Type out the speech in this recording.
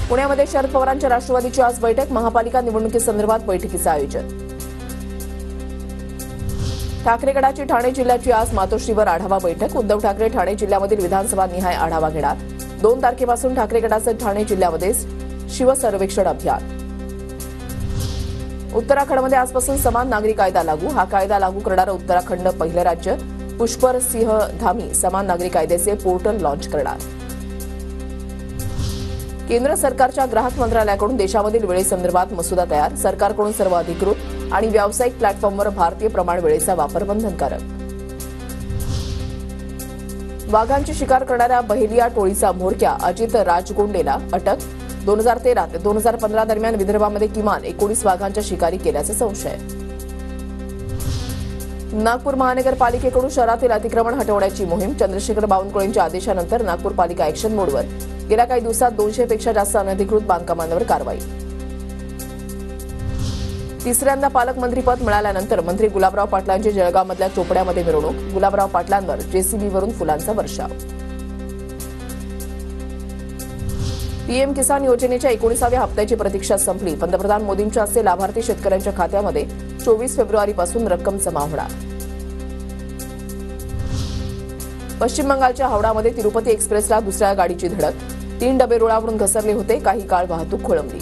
पुण्यामध्ये शरद पवारांच्या राष्ट्रवादीची आज बैठक, महापालिका निवडणुकीसंदर्भात बैठकीचं आयोजन. ठाकरे गटाची ठाणे जिल्ह्याची आज मातोश्रीवर आढावा बैठक, उद्धव ठाकरे ठाणे जिल्ह्यामधील विधानसभा निहाय आढावा घेणार. 2 तारखेपासून ठाकरे गटाचं ठाणे जिल्ह्यामध्ये शिवसर्वेक्षण अभियान. उत्तराखंडमध्ये आजपासून समान नागरी कायदा लागू, हा कायदा लागू करणारं उत्तराखंड पहिलं राज्य. पुष्कर सिंह धामी समान नागरी कायद्याचे पोर्टल लॉन्च करणार. केंद्र सरकारच्या ग्राहक मंत्रालयाकडून देशामधील वेळेसंदर्भात मसुदा तयार, सरकारकडून सर्व अधिकृत आणि व्यावसायिक प्लॅटफॉर्मवर भारतीय प्रमाण वेळेचा वापर बंधनकारक. वाघांची शिकार करणाऱ्या बहेलिया टोळीचा म्होरक्या अजित राजगोंडेला अटक. 2013 ते 2015 दरम्यान विदर्भामध्ये किमान 19 वाघांच्या शिकारी केल्याचा संशय. नागपूर महानगरपालिकेकडून शहरातील अतिक्रमण हटवण्याची मोहीम, चंद्रशेखर बावनकुळेंच्या आदेशानंतर नागपूर पालिका ऍक्शन मोडवर. गेल्या काही दिवसात 200 पेक्षा जास्त अनधिकृत बांधकामांवर कारवाई. तिसऱ्यांदा पालकमंत्रीपद मिळाल्यानंतर मंत्री गुलाबराव पाटलांची जळगावमधल्या चोपड्यामध्ये मिरवणूक, गुलाबराव पाटलांवर जेसीबीवरून फुलांचा वर्षाव. पीएम किसान योजनेच्या 19व्या हप्त्याची प्रतीक्षा संपली, पंतप्रधान मोदींच्या हस्ते लाभार्थी शेतकऱ्यांच्या खात्यामध्ये 24 फेब्रुवारीपासून रक्कम जमा होणार. पश्चिम बंगालच्या हावडामध्ये तिरुपती एक्सप्रेसला दुसऱ्या गाडीची धडक, 3 डबे रुळावरून घसरले होते, काही काळ वाहतूक खोळंबली.